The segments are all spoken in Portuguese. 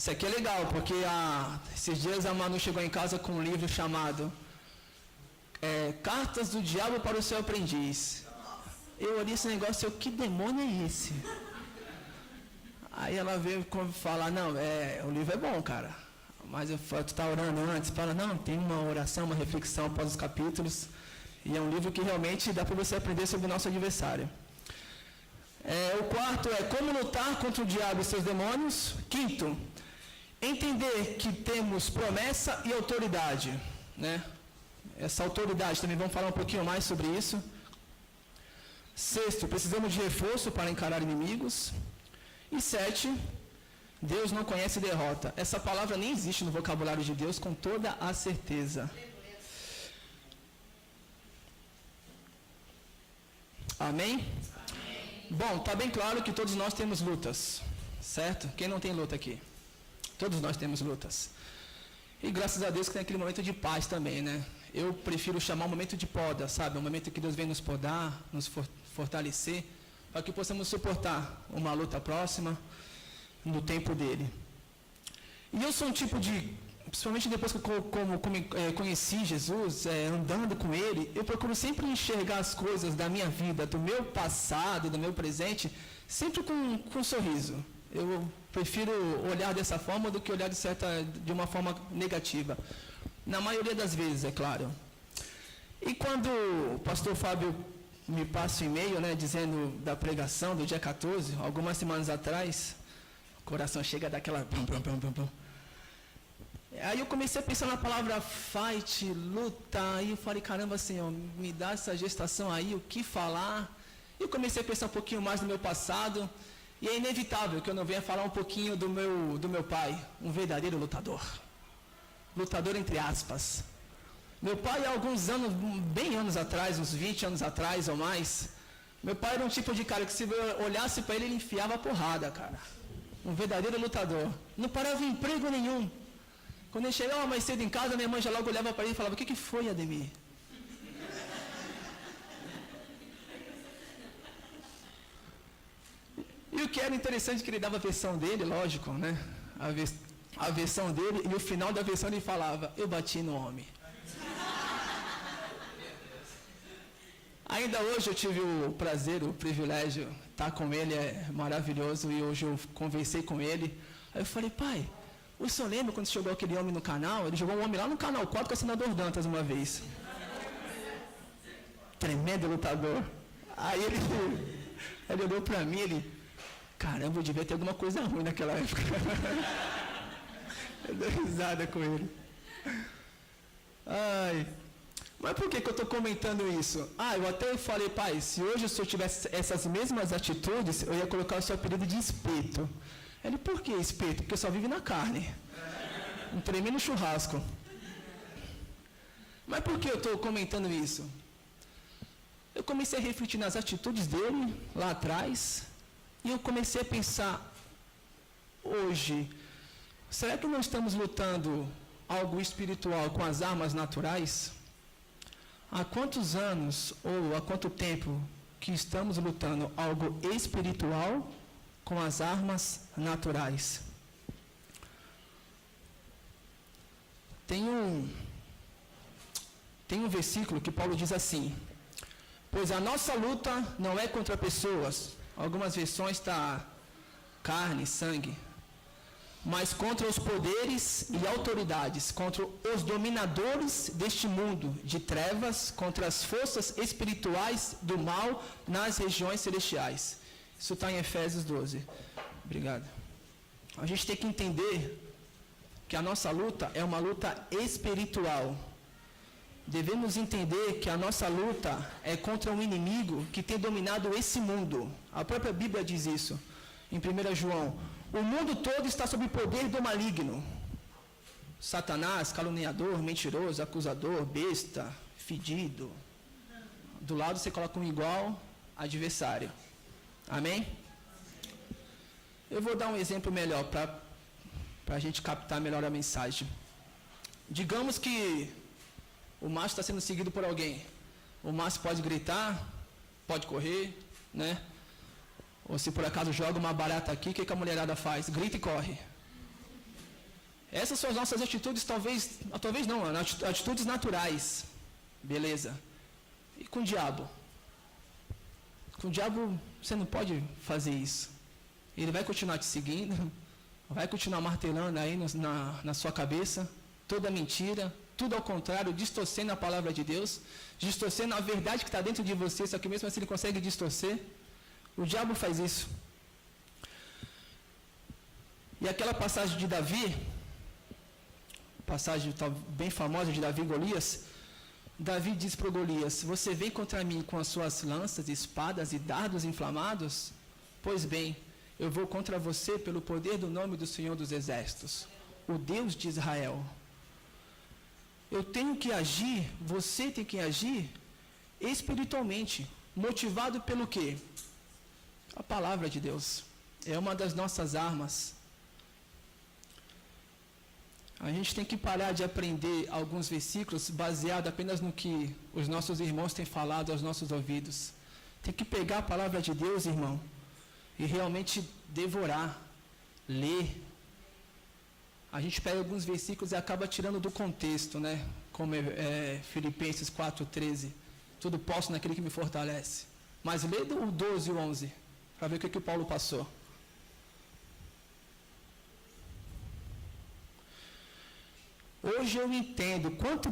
Isso aqui é legal, porque esses dias a Manu chegou em casa com um livro chamado Cartas do Diabo para o Seu Aprendiz. Eu olhei esse negócio e eu, que demônio é esse? Aí ela veio falar, não, o livro é bom, cara. Mas eu falo, tu tá orando antes? Fala, não, tem uma oração, uma reflexão após os capítulos. E é um livro que realmente dá para você aprender sobre o nosso adversário. O quarto é como lutar contra o diabo e seus demônios. Quinto, entender que temos promessa e autoridade, né? Essa autoridade, também vamos falar um pouquinho mais sobre isso. Sexto, precisamos de reforço para encarar inimigos. E 7, Deus não conhece derrota. Essa palavra nem existe no vocabulário de Deus com toda a certeza. Amém? Bom, está bem claro que todos nós temos lutas, certo? Quem não tem luta aqui? Todos nós temos lutas. E graças a Deus que tem aquele momento de paz também, né? Eu prefiro chamar um momento de poda, sabe? Um momento que Deus vem nos podar, nos fortalecer, para que possamos suportar uma luta próxima no tempo dele. E eu sou um tipo de, principalmente depois que eu conheci Jesus, andando com ele, eu procuro sempre enxergar as coisas da minha vida, do meu passado, do meu presente, sempre com um sorriso. Eu prefiro olhar dessa forma do que olhar de uma forma negativa. Na maioria das vezes, é claro. E quando o pastor Fábio me passa um e-mail, né, dizendo da pregação do dia 14, algumas semanas atrás, o coração chega daquela... Aí eu comecei a pensar na palavra fight, luta, aí eu falei, caramba, Senhor, me dá essa gestação aí, o que falar? E eu comecei a pensar um pouquinho mais no meu passado, e é inevitável que eu não venha falar um pouquinho do meu pai, um verdadeiro lutador. Lutador entre aspas. Meu pai, há alguns anos, bem anos atrás, uns 20 anos atrás ou mais, meu pai era um tipo de cara que se eu olhasse para ele, ele enfiava a porrada, cara. Um verdadeiro lutador. Não parava em emprego nenhum. Quando ele chegava mais cedo em casa, minha mãe já logo olhava para ele e falava, o que foi, Ademir? E o que era interessante que ele dava a versão dele, lógico, né? A versão dele, e no final da versão ele falava, eu bati no homem. Ainda hoje eu tive o prazer, o privilégio de estar com ele, é maravilhoso, e hoje eu conversei com ele. Aí eu falei, pai, o senhor lembra quando jogou aquele homem no canal? Ele jogou um homem lá no canal 4 com o senador Dantas uma vez. Tremendo lutador. Aí ele olhou para mim, caramba, eu devia ter alguma coisa ruim naquela época. Eu dei risada com ele. Ai... Mas por que eu estou comentando isso? Eu até falei, pai, se hoje o senhor tivesse essas mesmas atitudes, eu ia colocar o seu apelido de espeto. Ele, por que espeto? Porque só vive na carne. Um tremendo churrasco. Mas por que eu estou comentando isso? Eu comecei a refletir nas atitudes dele, lá atrás, e eu comecei a pensar, hoje, será que não estamos lutando algo espiritual com as armas naturais? Há quantos anos ou há quanto tempo que estamos lutando algo espiritual com as armas naturais? Tem um versículo que Paulo diz assim, pois a nossa luta não é contra pessoas, algumas versões está carne, sangue, mas contra os poderes e autoridades, contra os dominadores deste mundo de trevas, contra as forças espirituais do mal nas regiões celestiais. Isso está em Efésios 12. Obrigado. A gente tem que entender que a nossa luta é uma luta espiritual. Devemos entender que a nossa luta é contra um inimigo que tem dominado esse mundo. A própria Bíblia diz isso. Em 1 João, o mundo todo está sob o poder do maligno. Satanás, caluniador, mentiroso, acusador, besta, fedido. Do lado você coloca um igual adversário. Amém? Eu vou dar um exemplo melhor para a gente captar melhor a mensagem. Digamos que o macho está sendo seguido por alguém. O macho pode gritar, pode correr, né? Ou se por acaso joga uma barata aqui, o que a mulherada faz? Grita e corre. Essas são as nossas atitudes, talvez não, atitudes naturais. Beleza. E com o diabo? Com o diabo, você não pode fazer isso. Ele vai continuar te seguindo, vai continuar martelando aí na sua cabeça, toda mentira, tudo ao contrário, distorcendo a palavra de Deus, distorcendo a verdade que está dentro de você, só que mesmo assim ele consegue distorcer. O diabo faz isso. E aquela passagem de Davi, passagem bem famosa de Davi e Golias, Davi diz para Golias: você vem contra mim com as suas lanças, espadas e dardos inflamados? Pois bem, eu vou contra você pelo poder do nome do Senhor dos Exércitos, o Deus de Israel. Eu tenho que agir, você tem que agir espiritualmente, motivado pelo quê? A palavra de Deus. É uma das nossas armas. A gente tem que parar de aprender alguns versículos baseado apenas no que os nossos irmãos têm falado aos nossos ouvidos. Tem que pegar a palavra de Deus, irmão, e realmente devorar, ler. A gente pega alguns versículos e acaba tirando do contexto, né? Como Filipenses 4,13. Tudo posso naquele que me fortalece. Mas lê o 12 e o 11, para ver o que o Paulo passou. Hoje eu entendo quanto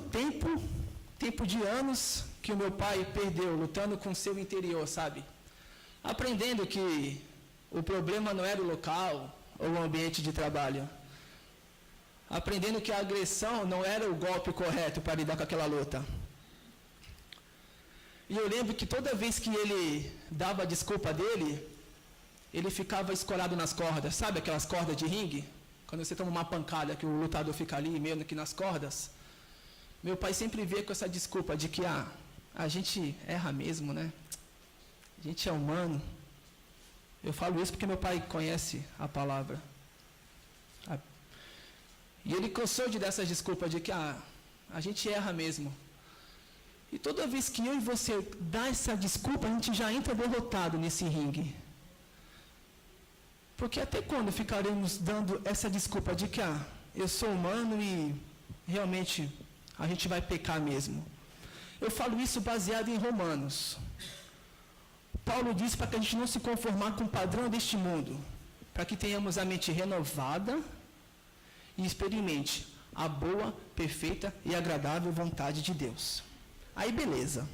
tempo de anos que o meu pai perdeu lutando com o seu interior, sabe? Aprendendo que o problema não era o local ou o ambiente de trabalho. Aprendendo que a agressão não era o golpe correto para lidar com aquela luta. E eu lembro que toda vez que ele dava a desculpa dele, ele ficava escorado nas cordas, sabe aquelas cordas de ringue? Quando você toma uma pancada que o lutador fica ali, meio que nas cordas. Meu pai sempre veio com essa desculpa de que a gente erra mesmo, né? A gente é humano. Eu falo isso porque meu pai conhece a palavra. E ele cansou de dar essa desculpa de que a gente erra mesmo. E toda vez que eu e você dá essa desculpa, a gente já entra derrotado nesse ringue. Porque até quando ficaremos dando essa desculpa de que eu sou humano e realmente a gente vai pecar mesmo? Eu falo isso baseado em Romanos. Paulo diz para que a gente não se conformar com o padrão deste mundo, para que tenhamos a mente renovada e experimente a boa, perfeita e agradável vontade de Deus. Aí beleza.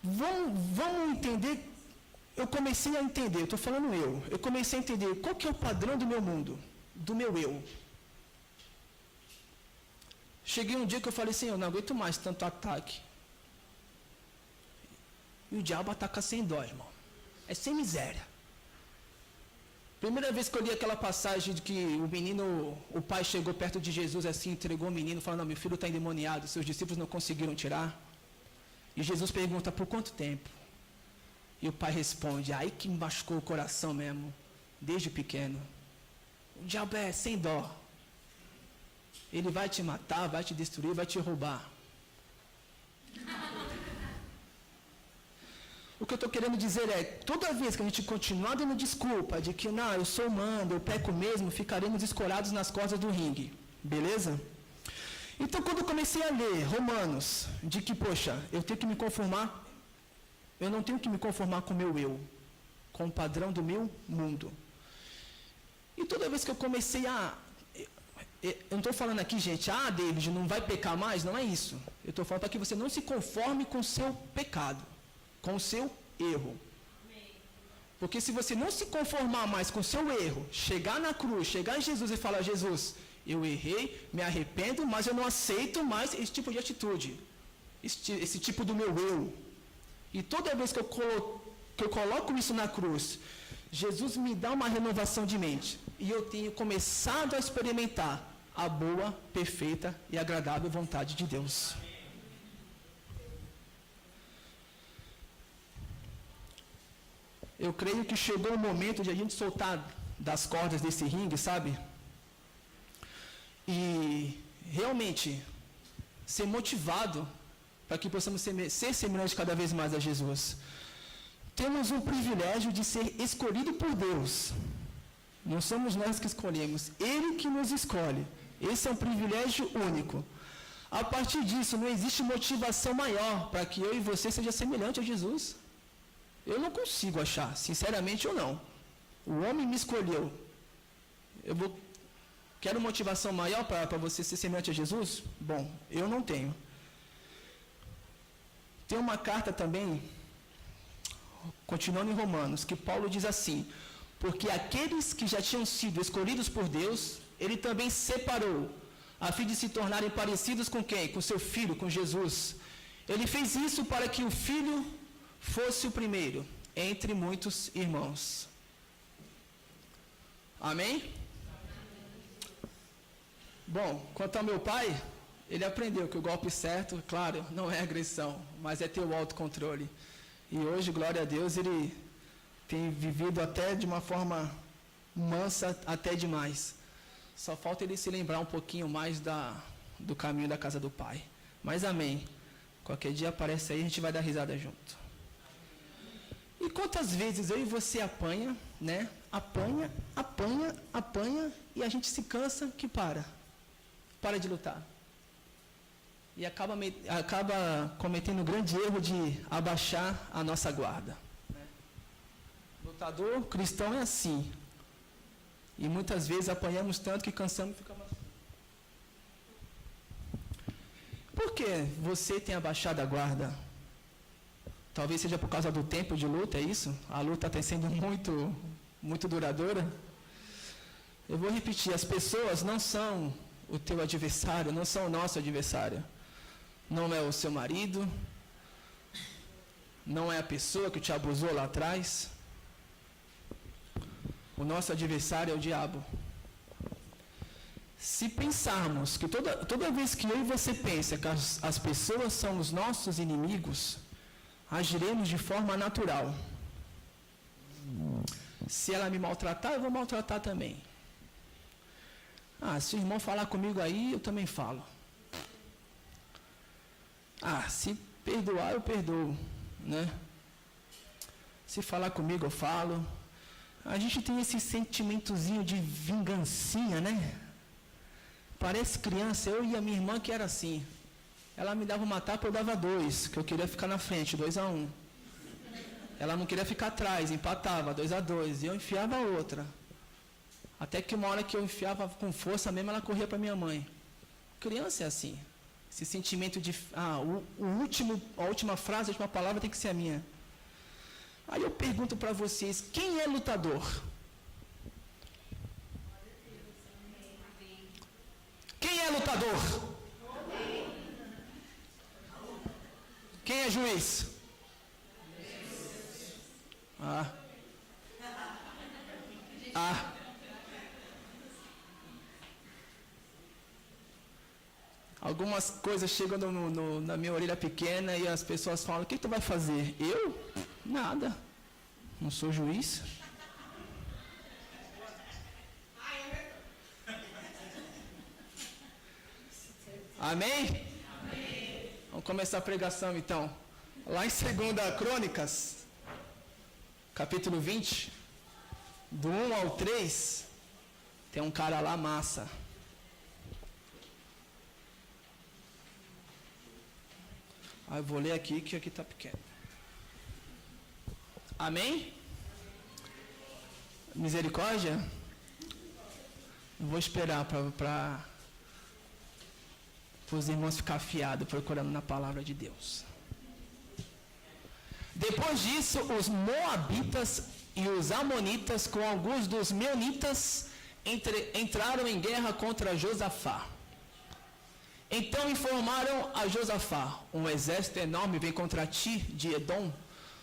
Vamos entender. Eu comecei a entender, eu estou falando eu comecei a entender qual que é o padrão do meu mundo, do meu eu. Cheguei um dia que eu falei: Senhor, não aguento mais tanto ataque. E o diabo ataca sem dó, irmão. É sem miséria. Primeira vez que eu li aquela passagem de que o pai chegou perto de Jesus assim, entregou o menino, falando: não, meu filho está endemoniado, seus discípulos não conseguiram tirar. E Jesus pergunta: por quanto tempo? E o pai responde: aí que me machucou o coração mesmo, desde pequeno. O diabo é sem dó. Ele vai te matar, vai te destruir, vai te roubar. O que eu estou querendo dizer é, toda vez que a gente continuar dando desculpa de que, não, eu sou humano, eu peco mesmo, ficaremos escorados nas cordas do ringue. Beleza? Então, quando eu comecei a ler Romanos, de que, poxa, eu tenho que me conformar, eu não tenho que me conformar com o meu eu, com o padrão do meu mundo. E toda vez que eu comecei eu não estou falando aqui, gente, David, não vai pecar mais, não é isso. Eu estou falando para que você não se conforme com o seu pecado, com o seu erro. Porque se você não se conformar mais com o seu erro, chegar na cruz, chegar em Jesus e falar: Jesus, eu errei, me arrependo, mas eu não aceito mais esse tipo de atitude, esse tipo do meu eu. E toda vez que eu coloco isso na cruz, Jesus me dá uma renovação de mente. E eu tenho começado a experimentar a boa, perfeita e agradável vontade de Deus. Eu creio que chegou o momento de a gente soltar das cordas desse ringue, sabe? E realmente ser motivado para que possamos ser semelhantes cada vez mais a Jesus. Temos um privilégio de ser escolhido por Deus. Não somos nós que escolhemos, Ele que nos escolhe. Esse é um privilégio único. A partir disso, não existe motivação maior para que eu e você seja semelhante a Jesus. Eu não consigo achar, sinceramente ou não. O homem me escolheu. Quero motivação maior para você ser semelhante a Jesus? Bom, eu não tenho. Tem uma carta também, continuando em Romanos, que Paulo diz assim: porque aqueles que já tinham sido escolhidos por Deus, Ele também separou, a fim de se tornarem parecidos com quem? Com seu Filho, com Jesus. Ele fez isso para que o Filho fosse o primeiro entre muitos irmãos. Amém? Bom, quanto ao meu pai, ele aprendeu que o golpe certo, claro, não é agressão, mas é ter o autocontrole. E hoje, glória a Deus, ele tem vivido até de uma forma mansa, até demais. Só falta ele se lembrar um pouquinho mais do caminho da casa do pai. Mas amém. Qualquer dia aparece aí, a gente vai dar risada junto. E quantas vezes eu e você apanha, né? Apanha, e a gente se cansa que para de lutar. E acaba cometendo o grande erro de abaixar a nossa guarda. Né? Lutador cristão é assim. E muitas vezes apanhamos tanto que cansamos e ficamos assim. Por que você tem abaixado a guarda? Talvez seja por causa do tempo de luta, é isso? A luta está sendo muito duradoura. Eu vou repetir, as pessoas não são o teu adversário, não são o nosso adversário. Não é o seu marido, não é a pessoa que te abusou lá atrás. O nosso adversário é o diabo. Se pensarmos que toda vez que eu e você pensa que as pessoas são os nossos inimigos, agiremos de forma natural. Se ela me maltratar, eu vou maltratar também. Se o irmão falar comigo aí, eu também falo. Se perdoar, eu perdoo, né? Se falar comigo, eu falo. A gente tem esse sentimentozinho de vingancinha, né? Parece criança, eu e a minha irmã que era assim. Ela me dava uma tapa, eu dava 2, que eu queria ficar na frente, 2-1. Ela não queria ficar atrás, empatava, 2-2, e eu enfiava a outra. Até que uma hora que eu enfiava com força mesmo, ela corria para minha mãe. Criança é assim. Esse sentimento de, a última frase, a última palavra tem que ser a minha. Aí eu pergunto para vocês, quem é lutador? Quem é lutador? Quem é juiz? Algumas coisas chegam na minha orelha pequena e as pessoas falam, o que tu vai fazer? Eu? Nada. Não sou juiz. Amém? Amém? Vamos começar a pregação então. Lá em 2 Crônicas, capítulo 20, do 1 ao 3, tem um cara lá massa. Eu vou ler aqui, que aqui está pequeno. Amém? Misericórdia? Vou esperar para os irmãos ficar afiados, procurando na palavra de Deus. Depois disso, os moabitas e os amonitas, com alguns dos meunitas, entraram em guerra contra Josafá. Então informaram a Josafá, um exército enorme vem contra ti, de Edom,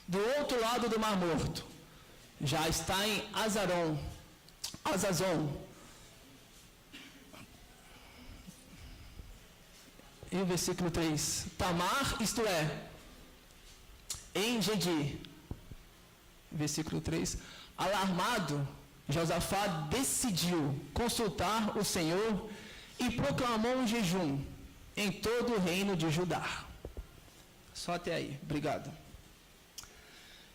do outro lado do Mar Morto. Já está em Azazon. E o versículo 3. Tamar, isto é, em Gedi. Versículo 3. Alarmado, Josafá decidiu consultar o Senhor e proclamou um jejum em todo o reino de Judá. Só até aí, obrigado.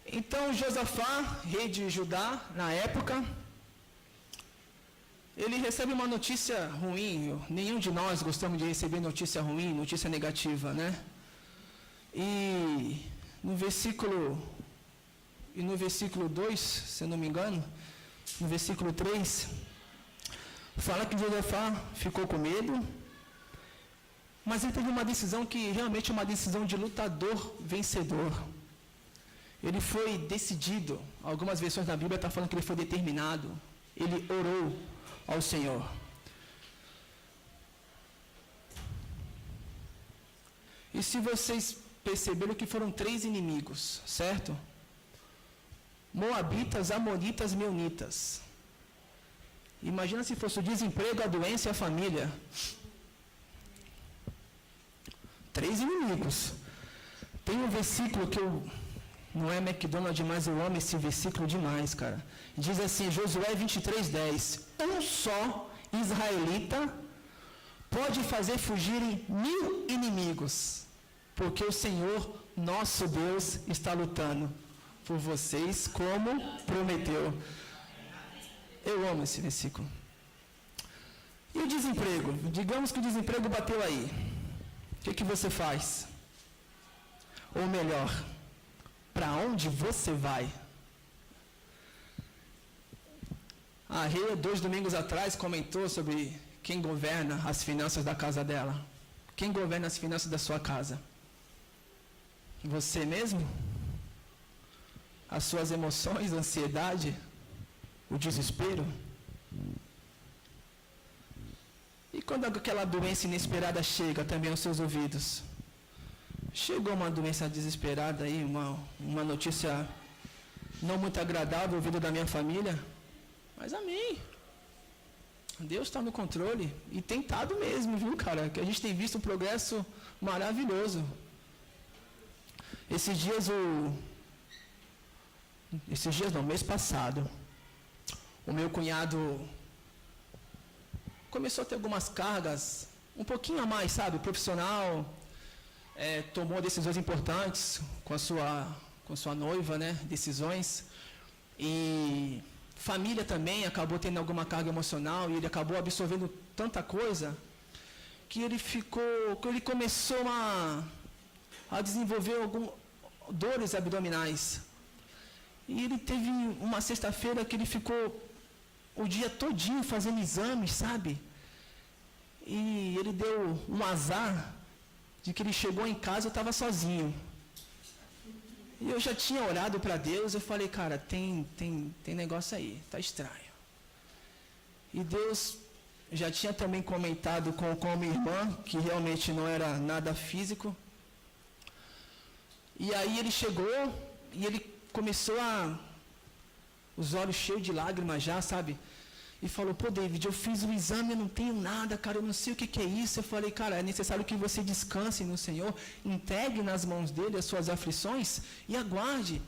Então Josafá, rei de Judá, na época, ele recebe uma notícia ruim. Nenhum de nós gostamos de receber notícia ruim, notícia negativa, né? E no versículo 2, se eu não me engano, no versículo 3, fala que Josafá ficou com medo, mas ele teve uma decisão que realmente é uma decisão de lutador vencedor. Ele foi decidido. Algumas versões da Bíblia estão falando que ele foi determinado. Ele orou ao Senhor. E se vocês perceberam que foram 3 inimigos, certo? Moabitas, Amonitas, Meunitas. Imagina se fosse o desemprego, a doença e a família. 3 inimigos. Tem um versículo que eu... Não é McDonald's, mas eu amo esse versículo demais, cara. Diz assim, Josué 23:10. Um só israelita pode fazer fugirem 1000 inimigos, porque o Senhor, nosso Deus, está lutando por vocês, como prometeu. Eu amo esse versículo. E o desemprego? Digamos que o desemprego bateu aí. O que você faz? Ou melhor, para onde você vai? A Rê, 2 domingos atrás, comentou sobre quem governa as finanças da casa dela. Quem governa as finanças da sua casa? Você mesmo? As suas emoções, a ansiedade, o desespero? E quando aquela doença inesperada chega também aos seus ouvidos? Chegou uma doença desesperada aí, uma notícia não muito agradável ouvido da minha família. Mas amém. Deus está no controle. E tem estado mesmo, viu, cara? Que a gente tem visto um progresso maravilhoso. Mês passado, o meu cunhado começou a ter algumas cargas, um pouquinho a mais, sabe? Profissional. Tomou decisões importantes com sua noiva, né? Decisões. E família também acabou tendo alguma carga emocional e ele acabou absorvendo tanta coisa que ele começou a desenvolver dores abdominais. E ele teve uma sexta-feira que ele ficou o dia todinho fazendo exames, sabe? E ele deu um azar de que ele chegou em casa e estava sozinho. E eu já tinha orado para Deus, eu falei, cara, tem negócio aí, tá estranho. E Deus já tinha também comentado com a minha irmã, que realmente não era nada físico. E aí ele chegou e ele começou os olhos cheios de lágrimas já, sabe? E falou, pô, David, eu fiz o exame, eu não tenho nada, cara, eu não sei o que é isso. Eu falei, cara, é necessário que você descanse no Senhor, entregue nas mãos dele as suas aflições e aguarde.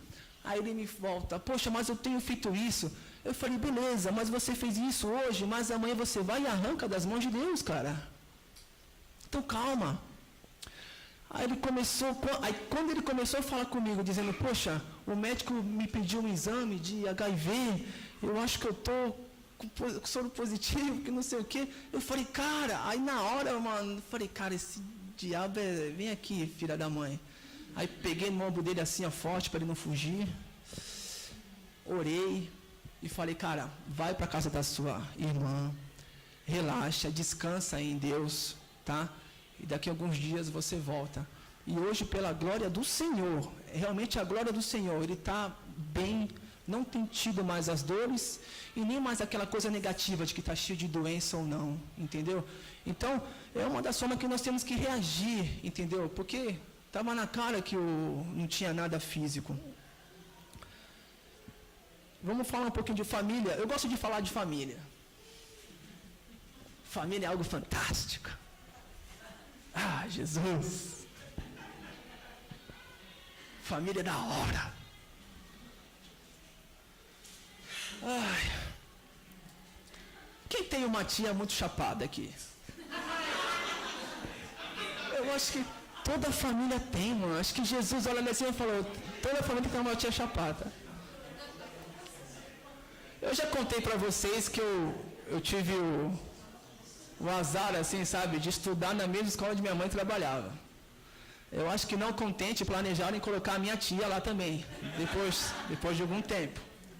Aí ele me volta, poxa, mas eu tenho feito isso. Eu falei, beleza, mas você fez isso hoje, mas amanhã você vai e arranca das mãos de Deus, cara. Então calma. Aí quando ele começou a falar comigo, dizendo, poxa, o médico me pediu um exame de HIV, eu acho que eu estou com soro positivo, que não sei o quê. Eu falei, cara, aí na hora, mano, eu falei, cara, esse diabo vem aqui, filha da mãe. Aí peguei no ombro dele assim, ó, forte, para ele não fugir. Orei e falei, cara, vai para casa da sua irmã, relaxa, descansa em Deus, tá? E daqui a alguns dias você volta. E hoje, pela glória do Senhor, realmente a glória do Senhor, ele está bem, não tem tido mais as dores e nem mais aquela coisa negativa de que está cheio de doença ou não, entendeu? Então, é uma das formas que nós temos que reagir, entendeu? Porque estava na cara que não tinha nada físico. Vamos falar um pouquinho de família. Eu gosto de falar de família. Família é algo fantástico. Ah, Jesus. Família é da hora. Ai. Quem tem uma tia muito chapada aqui? Eu acho que toda família tem, mano. Acho que Jesus olha assim e falou, toda família tem uma tia chapada. Eu já contei para vocês que eu tive o azar, assim, sabe, de estudar na mesma escola onde minha mãe trabalhava. Eu acho que não contente, planejaram em colocar a minha tia lá também, depois de algum tempo.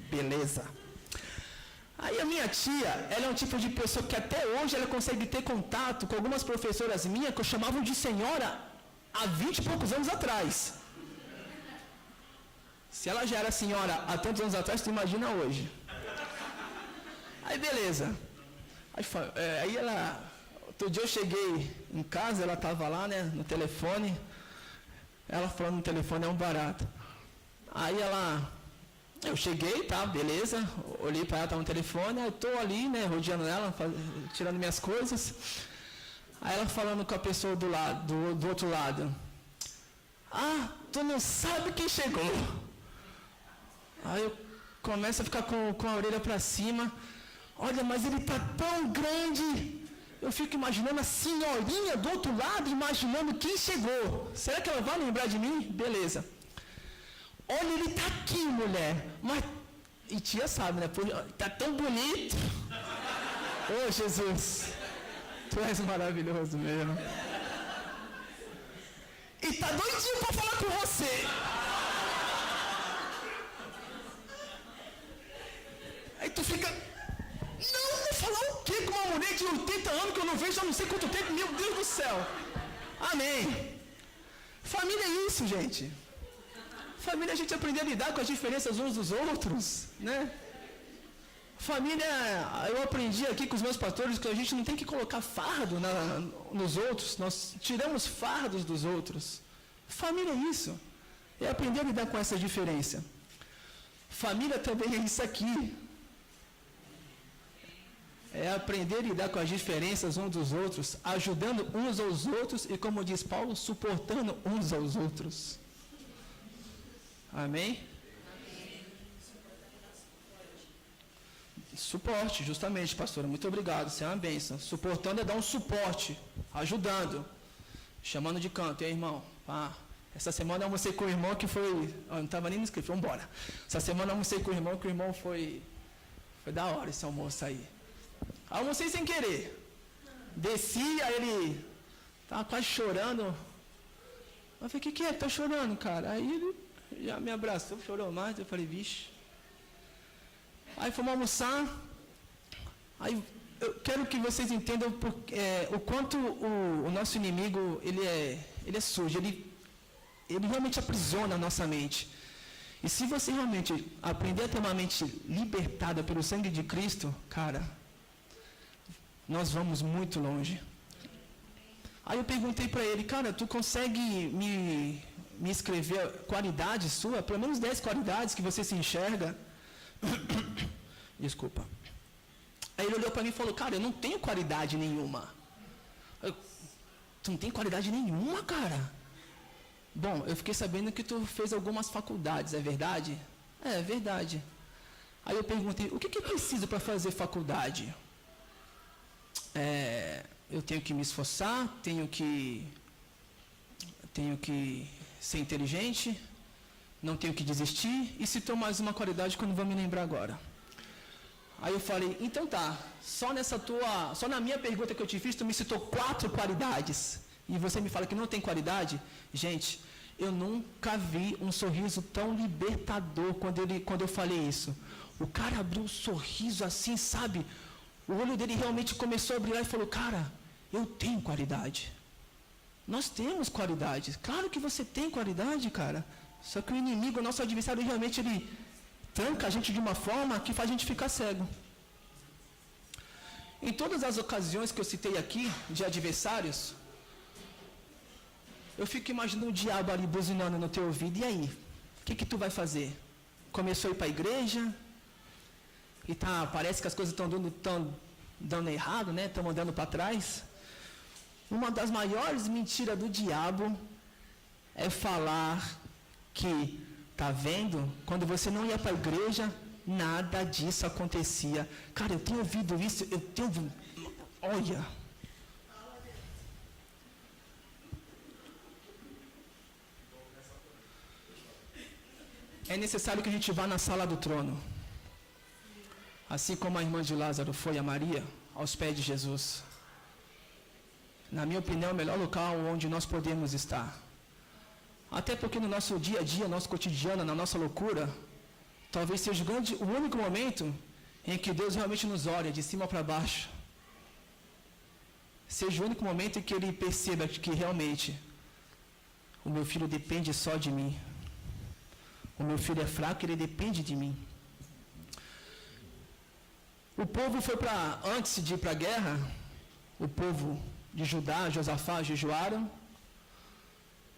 Beleza. Aí a minha tia, ela é um tipo de pessoa que até hoje ela consegue ter contato com algumas professoras minhas que eu chamava de senhora há 20 e poucos anos atrás. Se ela já era senhora há tantos anos atrás, tu imagina hoje. Aí beleza. Aí ela... Outro dia eu cheguei em casa, ela estava lá, né, no telefone. Ela falando no telefone é um barato. Aí ela... Eu cheguei, tá, beleza. Olhei para ela, estava no telefone. Aí eu tô ali, né, rodeando ela, tirando minhas coisas. Aí ela falando com a pessoa do outro lado. Ah, tu não sabe quem chegou. Aí eu começo a ficar com a orelha para cima. Olha, mas ele tá tão grande. Eu fico imaginando a senhorinha do outro lado, imaginando quem chegou. Será que ela vai lembrar de mim? Beleza. Olha, ele tá aqui, mulher. Mas, e tia sabe, né? Pô, tá tão bonito. Ô, Jesus. Tu és maravilhoso mesmo. E tá doidinho pra falar com você. Aí tu fica... Não, vou falar o quê com uma mulher de 80 anos que eu não vejo há não sei quanto tempo? Meu Deus do céu. Amém. Família é isso, gente. Família é a gente aprender a lidar com as diferenças uns dos outros, né? Família, eu aprendi aqui com os meus pastores que a gente não tem que colocar fardo nos outros, nós tiramos fardos dos outros. Família é isso. É aprender a lidar com essa diferença. Família também é isso aqui. É aprender a lidar com as diferenças uns dos outros, ajudando uns aos outros e, como diz Paulo, suportando uns aos outros. Amém? Suporte, justamente, pastora. Muito obrigado, isso é uma bênção. Suportando é dar um suporte, ajudando, chamando de canto. E aí, irmão? Essa semana eu almocei com o irmão que foi... não estava nem no escrito, vamos embora. Essa semana eu almocei com o irmão, que o irmão foi da hora esse almoço aí. Almocei sem querer. Desci, aí ele estava quase chorando. Eu falei, o que é? Tá chorando, cara? Aí ele já me abraçou, chorou mais. Eu falei, vixe. Aí fomos almoçar. Aí eu quero que vocês entendam o quanto o nosso inimigo ele é sujo. Ele realmente aprisiona a nossa mente. E se você realmente aprender a ter uma mente libertada pelo sangue de Cristo, cara, nós vamos muito longe. Aí eu perguntei para ele, cara, tu consegue me escrever qualidades suas, pelo menos 10 qualidades que você se enxerga? Desculpa. Aí ele olhou para mim e falou, cara, eu não tenho qualidade nenhuma. Tu não tem qualidade nenhuma, cara? Bom, eu fiquei sabendo que tu fez algumas faculdades, é verdade? É verdade. Aí eu perguntei, o que é preciso para fazer faculdade? Eu tenho que me esforçar, tenho que ser inteligente, não tenho que desistir, e citou mais uma qualidade que eu não vou me lembrar agora. Aí eu falei, então tá, só na minha pergunta que eu te fiz, tu me citou 4 qualidades, e você me fala que não tem qualidade? Gente, eu nunca vi um sorriso tão libertador quando eu falei isso. O cara abriu um sorriso assim, sabe? O olho dele realmente começou a brilhar e falou, cara, eu tenho qualidade. Nós temos qualidade. Claro que você tem qualidade, cara. Só que o inimigo, o nosso adversário, realmente ele tranca a gente de uma forma que faz a gente ficar cego. Em todas as ocasiões que eu citei aqui, de adversários, eu fico imaginando o diabo ali buzinando no teu ouvido. E aí? O que tu vai fazer? Começou a ir para a igreja? E parece que as coisas estão dando errado, né? Estão andando para trás. Uma das maiores mentiras do diabo é falar que, tá vendo? Quando você não ia para a igreja, nada disso acontecia. Cara, eu tenho ouvido isso, olha. É necessário que a gente vá na sala do trono. Assim como a irmã de Lázaro foi a Maria, aos pés de Jesus. Na minha opinião, é o melhor local onde nós podemos estar. Até porque no nosso dia a dia, nosso cotidiano, na nossa loucura, talvez seja o único momento em que Deus realmente nos olha de cima para baixo. Seja o único momento em que Ele perceba que realmente o meu filho depende só de mim. O meu filho é fraco, ele depende de mim. O povo foi antes de ir para a guerra, o povo de Judá, Josafá, jejuaram.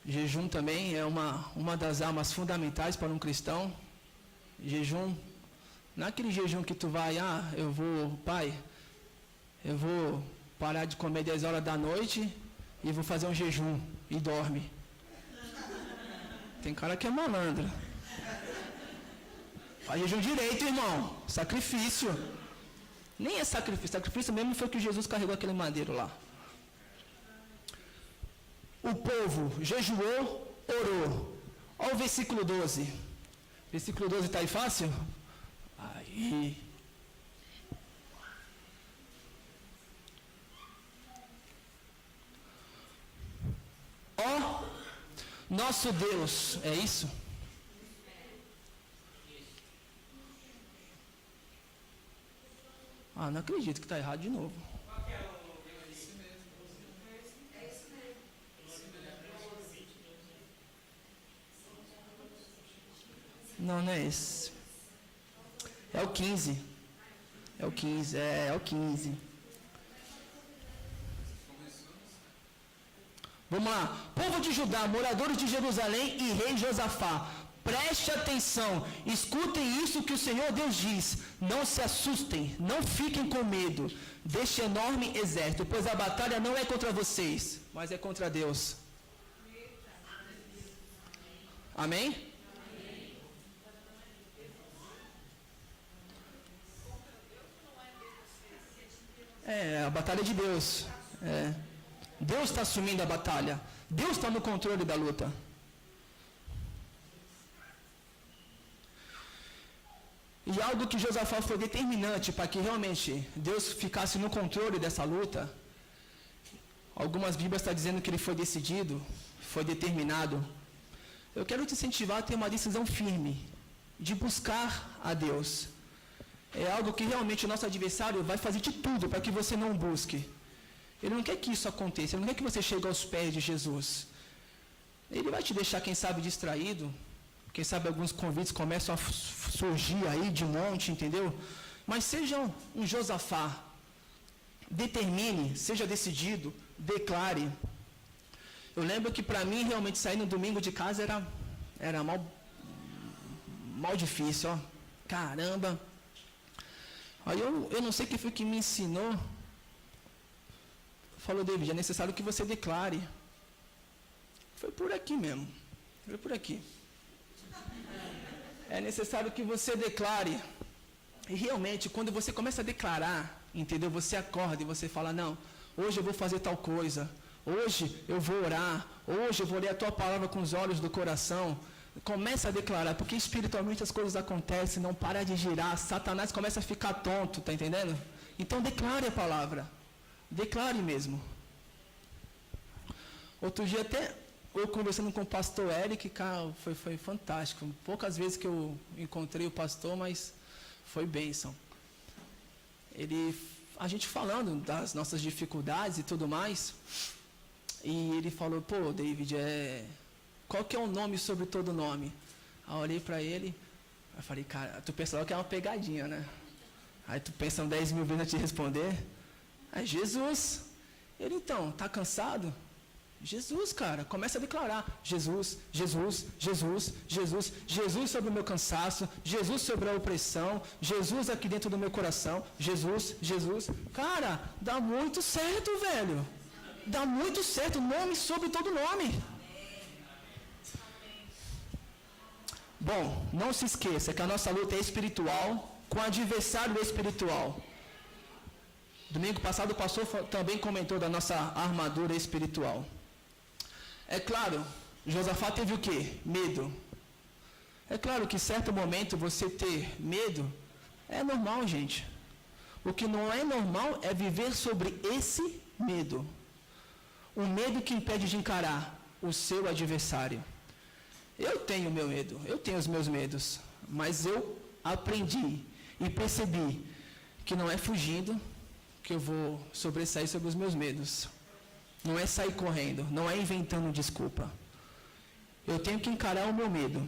Jejum também é uma das armas fundamentais para um cristão. Jejum, não é aquele jejum que tu vai, pai, eu vou parar de comer 10 horas da noite e vou fazer um jejum e dorme. Tem cara que é malandro. Faz jejum direito, irmão. Sacrifício. Nem é sacrifício. Sacrifício mesmo foi que Jesus carregou aquele madeiro lá. O povo jejuou, orou. Olha o versículo 12. Versículo 12 está aí fácil? Aí. Ó, nosso Deus, é isso? Não acredito que está errado de novo. Não é esse. É o 15. É o 15, é o 15. Vamos lá. Povo de Judá, moradores de Jerusalém e rei Josafá, preste atenção, escutem isso que o Senhor Deus diz. Não se assustem, não fiquem com medo deste enorme exército, pois a batalha não é contra vocês, mas é contra Deus. Amém? A batalha é de Deus. Deus está assumindo a batalha. Deus está no controle da luta. E algo que Josafá foi determinante para que realmente Deus ficasse no controle dessa luta. Algumas Bíblias estão dizendo que ele foi decidido, foi determinado. Eu quero te incentivar a ter uma decisão firme de buscar a Deus. É algo que realmente o nosso adversário vai fazer de tudo para que você não busque. Ele não quer que isso aconteça, ele não quer que você chegue aos pés de Jesus. Ele vai te deixar, quem sabe, distraído. Quem sabe alguns convites começam a surgir aí de monte, entendeu? Mas seja um Josafá. Determine, seja decidido, declare. Eu lembro que para mim, realmente, sair no domingo de casa era mal difícil, ó. Caramba. Aí eu não sei quem foi que me ensinou. Falou, David, é necessário que você declare. Foi por aqui mesmo. Foi por aqui. É necessário que você declare. E realmente, quando você começa a declarar, entendeu? Você acorda e você fala, não, hoje eu vou fazer tal coisa. Hoje eu vou orar. Hoje eu vou ler a tua palavra com os olhos do coração. Começa a declarar, porque espiritualmente as coisas acontecem, não para de girar, Satanás começa a ficar tonto, tá entendendo? Então declare a palavra, declare mesmo. Outro dia até eu conversando com o pastor Eric, cara, foi fantástico, poucas vezes que eu encontrei o pastor, mas foi bênção. A gente falando das nossas dificuldades e tudo mais, e ele falou, pô, David, qual que é o nome sobre todo nome? Aí eu olhei para ele, eu falei, cara, tu pensava que é uma pegadinha, né? Aí tu pensa 10 mil vezes a te responder. Aí Jesus. Ele, então, tá cansado? Jesus, cara, começa a declarar. Jesus, Jesus, Jesus, Jesus, Jesus sobre o meu cansaço, Jesus sobre a opressão, Jesus aqui dentro do meu coração, Jesus, Jesus. Cara, dá muito certo, velho. Dá muito certo, nome sobre todo nome. Bom, não se esqueça que a nossa luta é espiritual com adversário espiritual. Domingo passado o pastor também comentou da nossa armadura espiritual. É claro, Josafá teve o quê? Medo. É claro que em certo momento você ter medo É normal, gente. O que não é normal é viver sobre esse medo. Um medo que impede de encarar o seu adversário. Eu tenho meu medo, eu tenho os meus medos, mas eu aprendi e percebi que não é fugindo que eu vou sobressair sobre os meus medos. Não é sair correndo, não é inventando desculpa. Eu tenho que encarar o meu medo.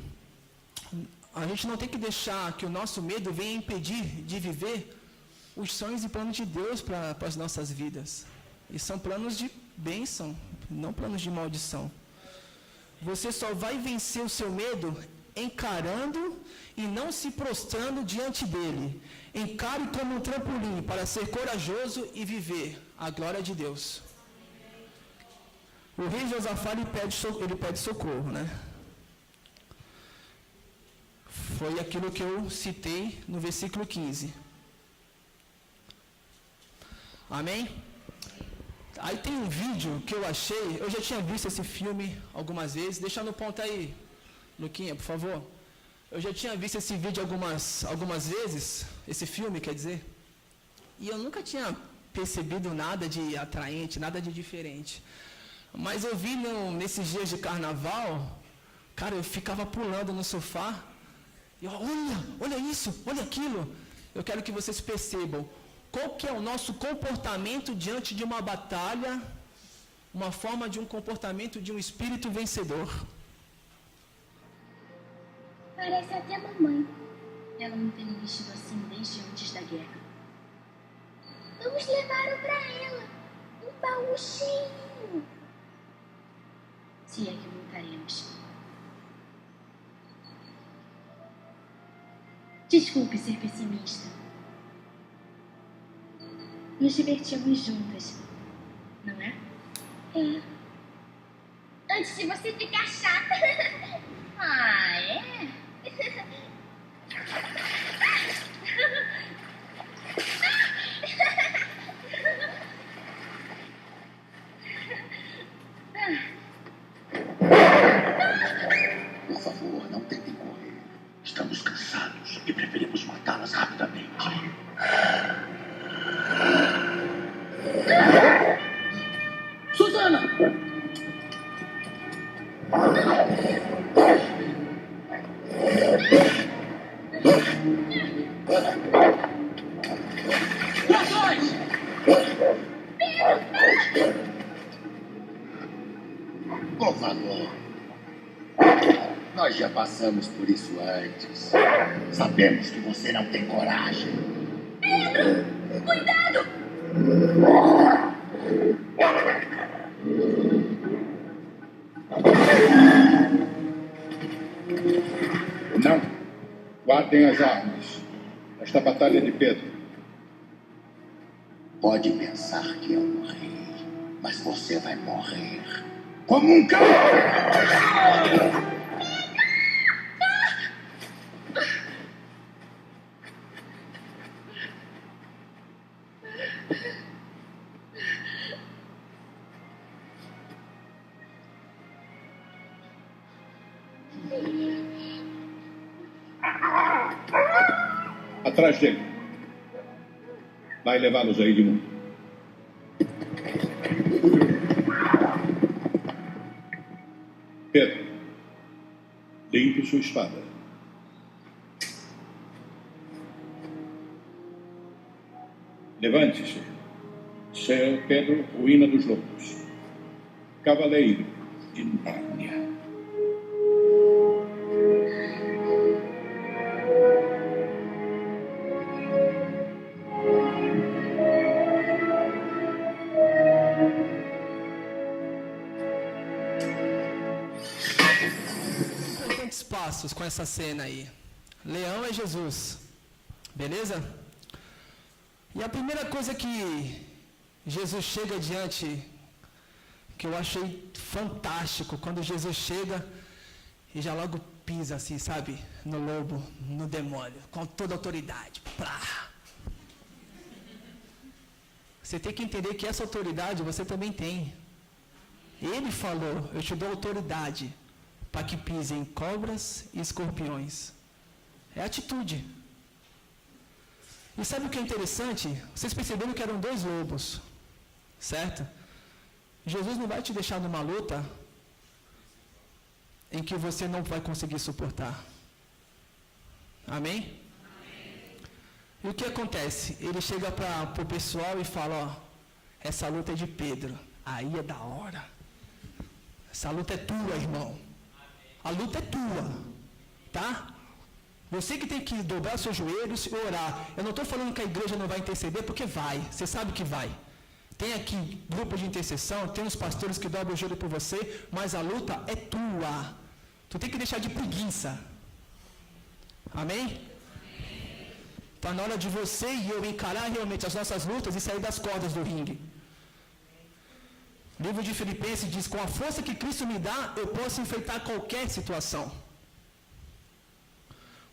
A gente não tem que deixar que o nosso medo venha impedir de viver os sonhos e planos de Deus para as nossas vidas. E são planos de bênção, não planos de maldição. Você só vai vencer o seu medo encarando e não se prostrando diante dele. Encare como um trampolim para ser corajoso e viver a glória de Deus. O rei Josafá ele pede socorro, né? Foi aquilo que eu citei no versículo 15. Amém? Aí tem um vídeo que eu achei, eu já tinha visto esse filme algumas vezes, deixa no ponto aí, Luquinha, por favor. Eu já tinha visto esse vídeo algumas vezes, esse filme, quer dizer, e eu nunca tinha percebido nada de atraente, nada de diferente. Mas eu vi nesses dias de carnaval, cara, eu ficava pulando no sofá, e eu, olha isso, olha aquilo. Eu quero que vocês percebam qual que é o nosso comportamento diante de uma batalha, uma forma de um comportamento de um espírito vencedor. Parece até a mamãe. Ela não tem um vestido assim desde antes da guerra. Vamos levar um pra ela. Um baú cheio. Se é que voltaremos. Desculpe ser pessimista. Nos divertimos juntas, não é? É. Antes de você ficar chata. Ah, é? Por favor, não tentem correr. Estamos cansados e preferimos matá-las rapidamente. Susana! Por favor. Nós já passamos por isso antes. Sabemos que você não tem coragem. Pedro! Cuidado! Não. Guardem as armas. Esta batalha é de Pedro. Pode pensar que eu morri, mas você vai morrer como um cão! Atrás dele. Vai levá-los a Edmundo. Pedro, limpe sua espada. Levante-se. Ser Pedro, ruína dos lobos. Cavaleiro de Nárnia. Passos com essa cena aí. Leão é Jesus. Beleza? E a primeira coisa que Jesus chega diante, que eu achei fantástico, quando Jesus chega e já logo pisa assim, sabe? No lobo, no demônio, com toda a autoridade. Plá. Você tem que entender que essa autoridade você também tem. Ele falou, eu te dou autoridade para que pisem cobras e escorpiões. É atitude. E sabe o que é interessante? Vocês perceberam que eram 2 lobos, certo? Jesus não vai te deixar numa luta em que você não vai conseguir suportar. Amém? E o que acontece? Ele chega para o pessoal e fala, ó, essa luta é de Pedro. Aí é da hora. Essa luta é tua, irmão. A luta é tua. Tá? Você que tem que dobrar seus joelhos e orar. Eu não estou falando que a igreja não vai interceder, porque vai. Você sabe que vai. Tem aqui grupo de intercessão, tem uns pastores que dobram o joelho por você, mas a luta é tua. Tu tem que deixar de preguiça. Amém? Está na hora de você e eu encarar realmente as nossas lutas e sair das cordas do ringue. O livro de Filipenses diz, com a força que Cristo me dá, eu posso enfrentar qualquer situação.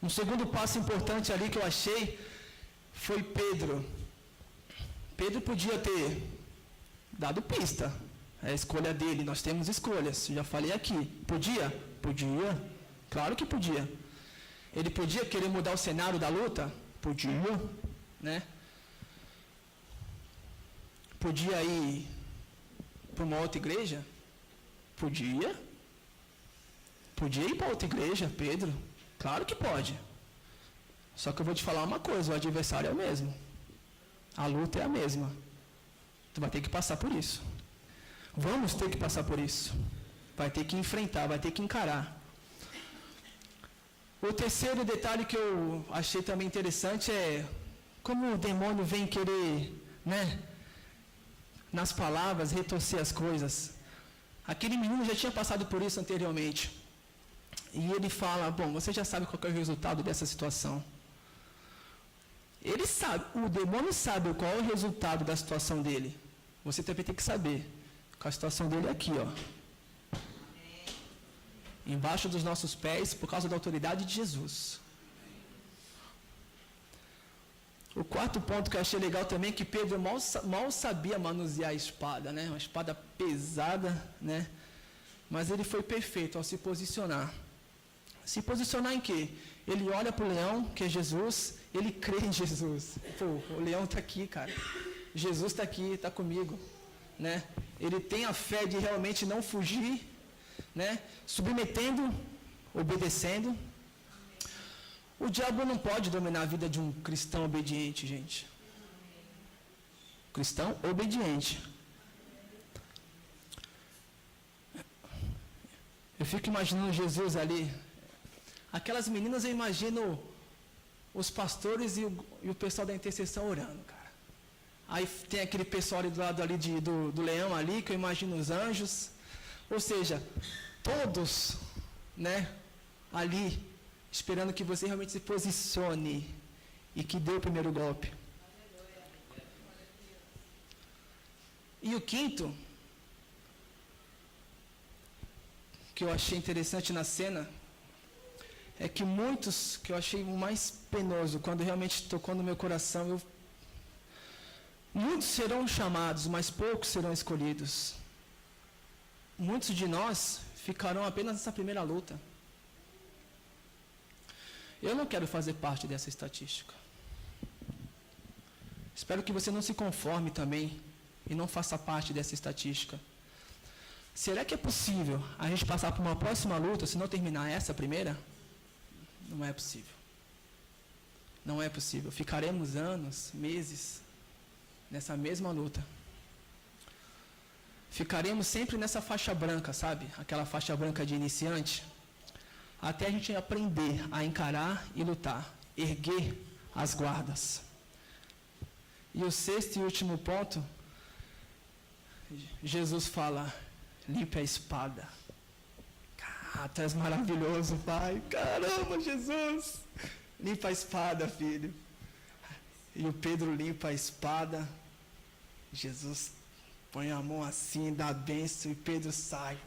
Um segundo passo importante ali que eu achei foi Pedro. Pedro podia ter dado pista. É a escolha dele, nós temos escolhas. Já falei aqui. Podia? Podia. Claro que podia. Ele podia querer mudar o cenário da luta? Podia, né? Podia ir para uma outra igreja? Podia. Podia ir para outra igreja, Pedro? Claro que pode. Só que eu vou te falar uma coisa, o adversário é o mesmo. A luta é a mesma. Tu vai ter que passar por isso. Vamos ter que passar por isso. Vai ter que enfrentar, vai ter que encarar. O terceiro detalhe que eu achei também interessante é como o demônio vem querer, né, nas palavras, retorcer as coisas. Aquele menino já tinha passado por isso anteriormente. E ele fala, bom, você já sabe qual é o resultado dessa situação. Ele sabe, o demônio sabe qual é o resultado da situação dele. Você também tem que saber. A situação dele é aqui, ó. Embaixo dos nossos pés, por causa da autoridade de Jesus. O quarto ponto que eu achei legal também é que Pedro mal sabia manusear a espada, né? Uma espada pesada, né? Mas ele foi perfeito ao se posicionar. Se posicionar em quê? Ele olha para o leão, que é Jesus, ele crê em Jesus. Pô, o leão está aqui, cara. Jesus está aqui, está comigo, né? Ele tem a fé de realmente não fugir, né? Submetendo, obedecendo. O diabo não pode dominar a vida de um cristão obediente, gente. Cristão obediente. Eu fico imaginando Jesus ali. Aquelas meninas, eu imagino os pastores e o pessoal da intercessão orando, cara. Aí tem aquele pessoal ali do lado ali do leão ali, que eu imagino os anjos. Ou seja, todos, né, ali, esperando que você realmente se posicione e que dê o primeiro golpe. E o quinto, que eu achei interessante na cena, é que muitos, que eu achei o mais penoso, quando realmente tocou no meu coração, muitos serão chamados, mas poucos serão escolhidos. Muitos de nós ficarão apenas nessa primeira luta. Eu não quero fazer parte dessa estatística. Espero que você não se conforme também e não faça parte dessa estatística. Será que é possível a gente passar por uma próxima luta se não terminar essa primeira? Não é possível. Não é possível. Ficaremos anos, meses nessa mesma luta. Ficaremos sempre nessa faixa branca, sabe? Aquela faixa branca de iniciante. Até a gente aprender a encarar e lutar. Erguer as guardas. E o sexto e último ponto, Jesus fala, limpe a espada. Ah, tu és maravilhoso, Pai. Caramba, Jesus. Limpa a espada, filho. E o Pedro limpa a espada. Jesus põe a mão assim, dá a bênção e Pedro sai.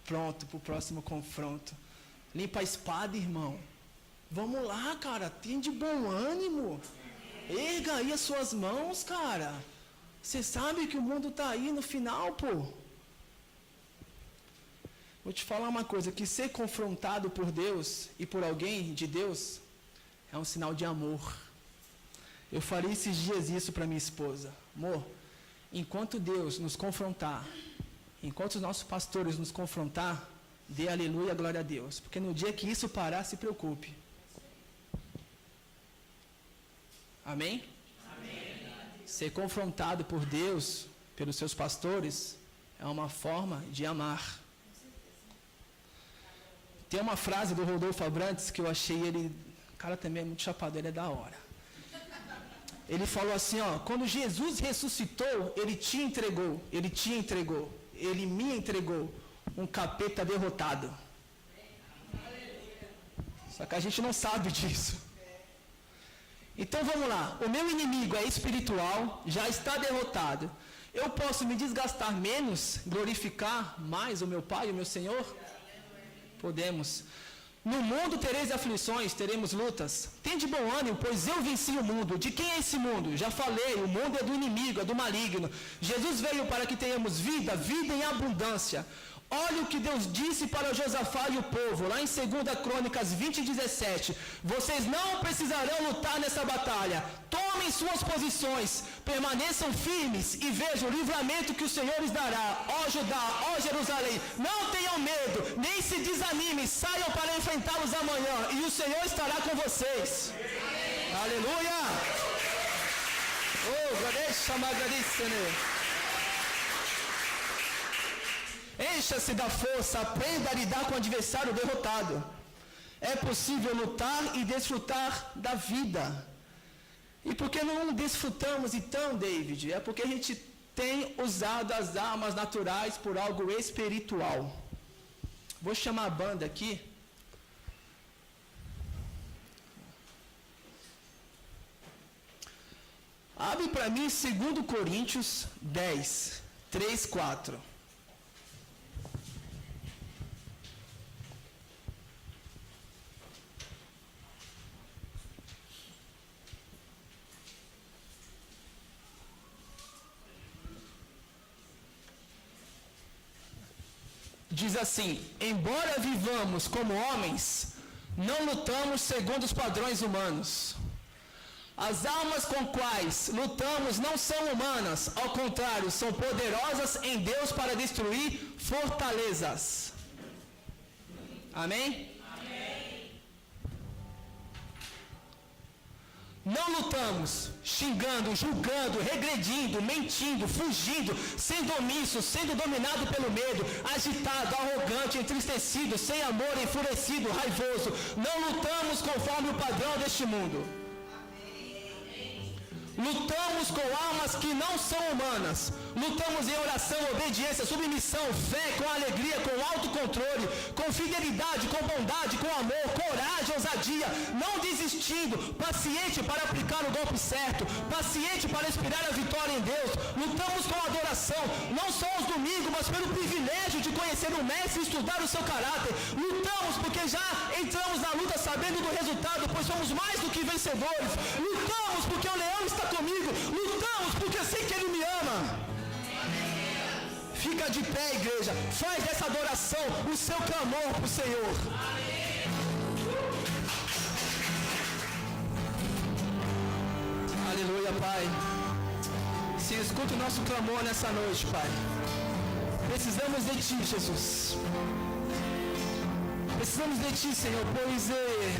Pronto para o próximo confronto. Limpa a espada, irmão. Vamos lá, cara. Tem de bom ânimo. Erga aí as suas mãos, cara. Você sabe que o mundo está aí no final, pô. Vou te falar uma coisa, que ser confrontado por Deus e por alguém de Deus é um sinal de amor. Eu falei esses dias isso para minha esposa. Amor, enquanto Deus nos confrontar, enquanto os nossos pastores nos confrontar, dê aleluia, glória a Deus. Porque no dia que isso parar, se preocupe. Amém? Amém. Ser confrontado por Deus, pelos seus pastores, é uma forma de amar. Tem uma frase do Rodolfo Abrantes que eu achei ele... O cara também é muito chapado, ele é da hora. Ele falou assim, ó, quando Jesus ressuscitou, ele te entregou, ele me entregou um capeta derrotado. Só que a gente não sabe disso. Então vamos lá, o meu inimigo é espiritual, já está derrotado. Eu posso me desgastar menos, glorificar mais o meu Pai, o meu Senhor? Podemos. No mundo tereis aflições, teremos lutas. Tende bom ânimo, pois eu venci o mundo. De quem é esse mundo? Já falei, o mundo é do inimigo, é do maligno. Jesus veio para que tenhamos vida, vida em abundância. Olha o que Deus disse para Josafá e o povo, lá em 2 Crônicas 20:17. Vocês não precisarão lutar nessa batalha. Tomem suas posições, permaneçam firmes e vejam o livramento que o Senhor lhes dará. Ó Judá, ó Jerusalém, não tenham medo, nem se desanimem, saiam para enfrentá-los amanhã e o Senhor estará com vocês. Amém. Aleluia! Oh, encha-se da força, aprenda a lidar com o adversário derrotado. É possível lutar e desfrutar da vida. E por que não desfrutamos então, David? É porque a gente tem usado as armas naturais por algo espiritual. Vou chamar a banda aqui. Abre para mim 2 Coríntios 10, 3, 4. Diz assim, embora vivamos como homens, não lutamos segundo os padrões humanos. As armas com quais lutamos não são humanas, ao contrário, são poderosas em Deus para destruir fortalezas. Amém? Não lutamos xingando, julgando, regredindo, mentindo, fugindo, sendo omisso, sendo dominado pelo medo, agitado, arrogante, entristecido, sem amor, enfurecido, raivoso. Não lutamos conforme o padrão deste mundo. Lutamos com armas que não são humanas. Lutamos em oração, obediência, submissão, fé, com alegria, com autocontrole, com fidelidade, com bondade, com amor, coragem, ousadia, não desistindo, paciente para aplicar o golpe certo, paciente para inspirar a vitória em Deus. Lutamos com adoração, não só aos domingos, mas pelo privilégio de conhecer o Mestre e estudar o seu caráter. Lutamos porque já entramos na luta sabendo do resultado, pois somos mais do que vencedores. Lutamos porque o leão está comigo. Lutamos porque sei que Ele me ama. Fica de pé, igreja. Faz dessa adoração o seu clamor para o Senhor. Aleluia, Pai. Se escuta o nosso clamor nessa noite, Pai. Precisamos de Ti, Jesus. Precisamos de Ti, Senhor, pois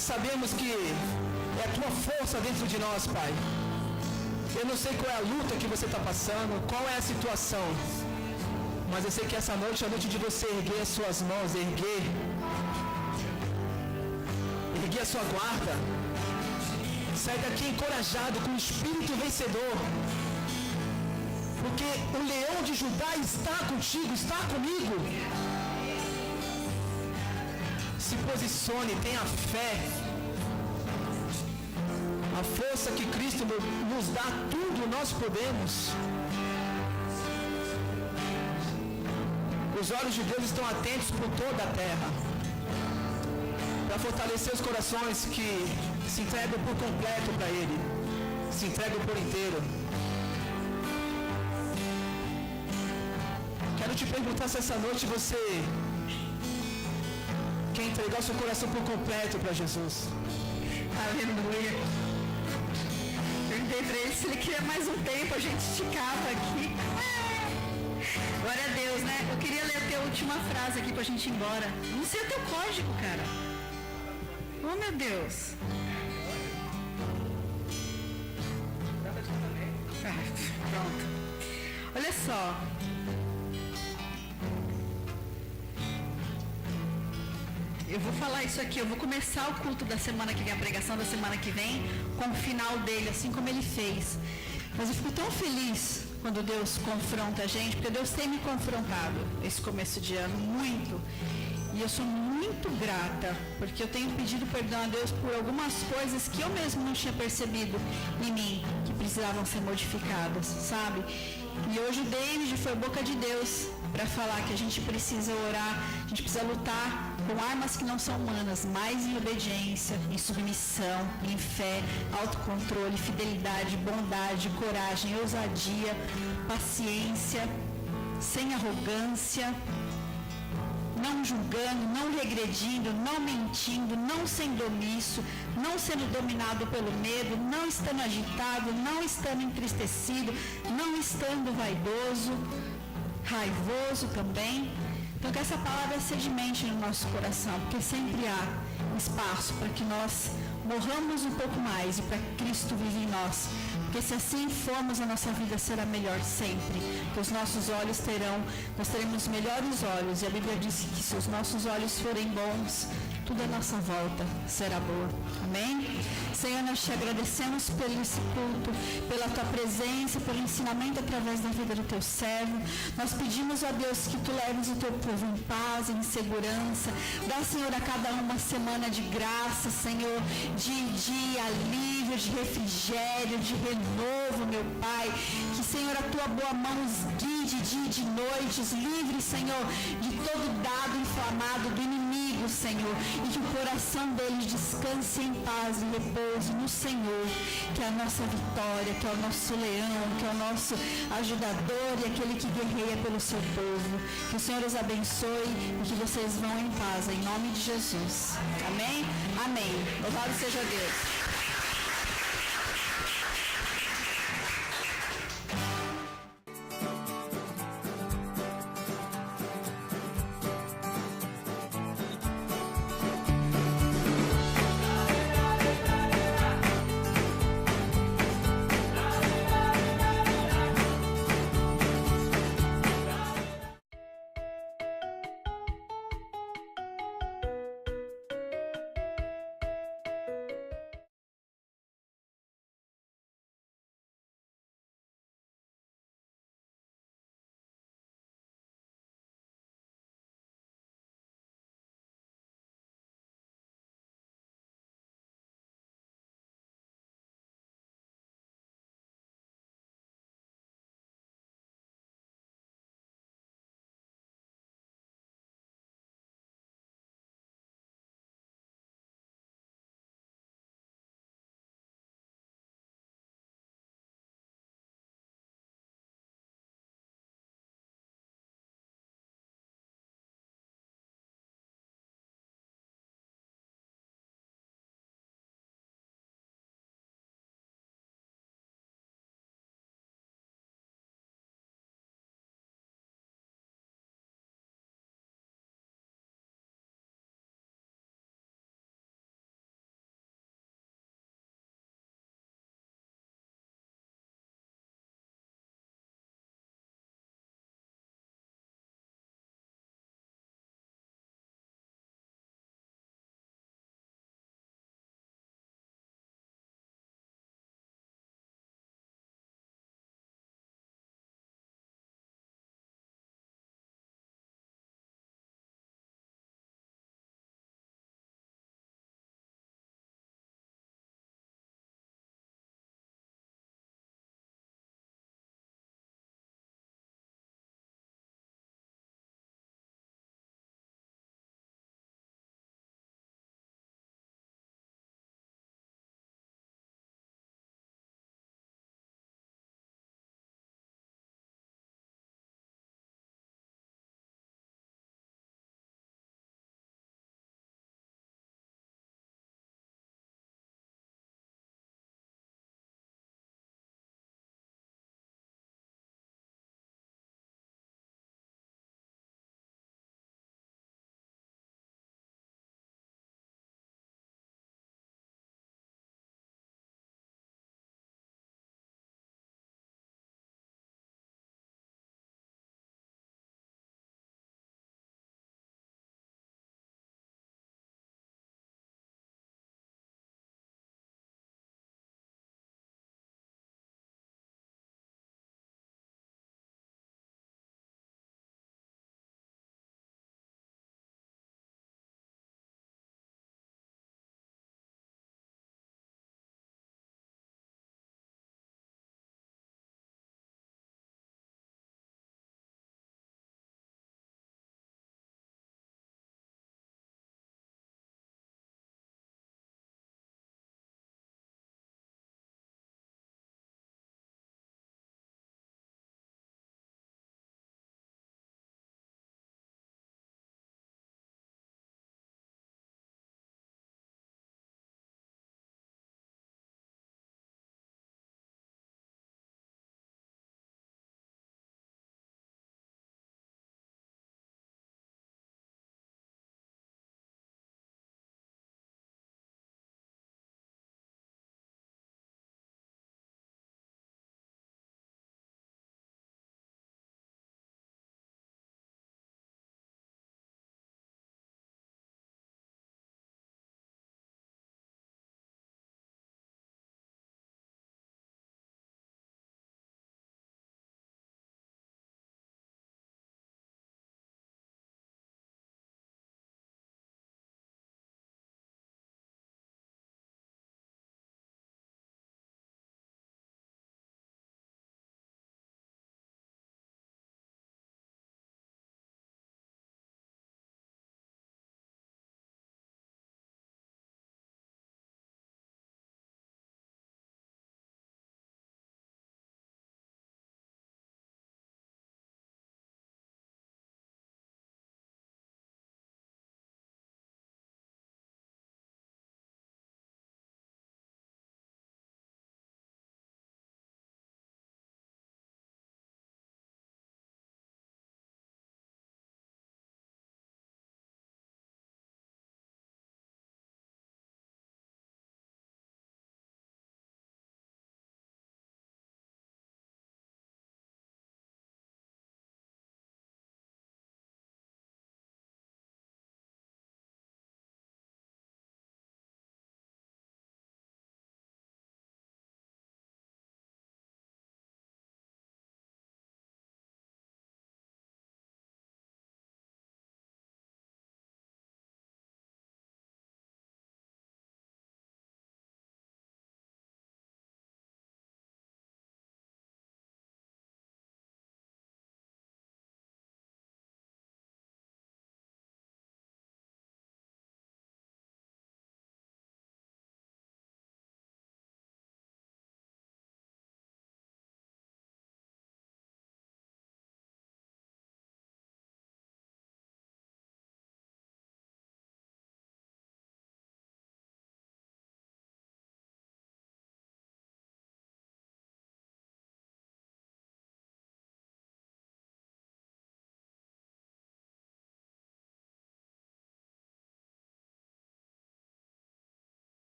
sabemos que é a Tua força dentro de nós, Pai. Eu não sei qual é a luta que você está passando, qual é a situação, mas eu sei que essa noite é a noite de você erguer as suas mãos, erguer a sua guarda. Sai daqui encorajado, com o espírito vencedor, porque o leão de Judá está contigo, está comigo. Se posicione, tenha fé. A força que Cristo nos dá, tudo nós podemos. Os olhos de Deus estão atentos por toda a terra, para fortalecer os corações que se entregam por completo para Ele, se entregam por inteiro. Quero te perguntar se essa noite você quer entregar o seu coração por completo para Jesus. Aleluia. Eu para ele se ele queria mais um tempo, a gente esticava aqui. Glória a Deus, né? Eu queria ler a tua última frase aqui pra gente ir embora. Não sei o teu código, cara. Oh, meu Deus. Pronto. Olha só. Eu vou falar isso aqui, eu vou começar o culto da semana que vem, a pregação da semana que vem, com o final dele, assim como ele fez. Mas eu fico tão feliz quando Deus confronta a gente, porque Deus tem me confrontado esse começo de ano muito. E eu sou muito grata, porque eu tenho pedido perdão a Deus por algumas coisas que eu mesmo não tinha percebido em mim, que precisavam ser modificadas, sabe? E hoje o David foi boca de Deus para falar que a gente precisa orar, a gente precisa lutar com armas que não são humanas, mas em obediência, em submissão, em fé, autocontrole, fidelidade, bondade, coragem, ousadia, paciência, sem arrogância, não julgando, não regredindo, não mentindo, não sendo omisso, não sendo dominado pelo medo, não estando agitado, não estando entristecido, não estando vaidoso, raivoso também. Então que essa palavra sedimente no nosso coração, porque sempre há espaço para que nós morramos um pouco mais e para que Cristo vive em nós. Porque se assim formos, a nossa vida será melhor sempre. Que os nossos olhos nós teremos melhores olhos. E a Bíblia diz que se os nossos olhos forem bons, tudo à nossa volta será boa. Amém? Senhor, nós te agradecemos por esse culto, pela tua presença, pelo ensinamento através da vida do teu servo. Nós pedimos a Deus que tu leves o teu povo em paz, em segurança. Dá, Senhor, a cada uma semana de graça, Senhor, de alívio, de refrigério, de renovo, meu Pai. Que, Senhor, a tua boa mão os guide dia e de noite, os livre, Senhor, de todo dado inflamado do inimigo, Senhor, e que o coração deles descanse em paz e repouso no Senhor, que é a nossa vitória, que é o nosso leão, que é o nosso ajudador e aquele que guerreia pelo seu povo. Que o Senhor os abençoe e que vocês vão em paz, em nome de Jesus. Amém? Amém. Louvado seja Deus.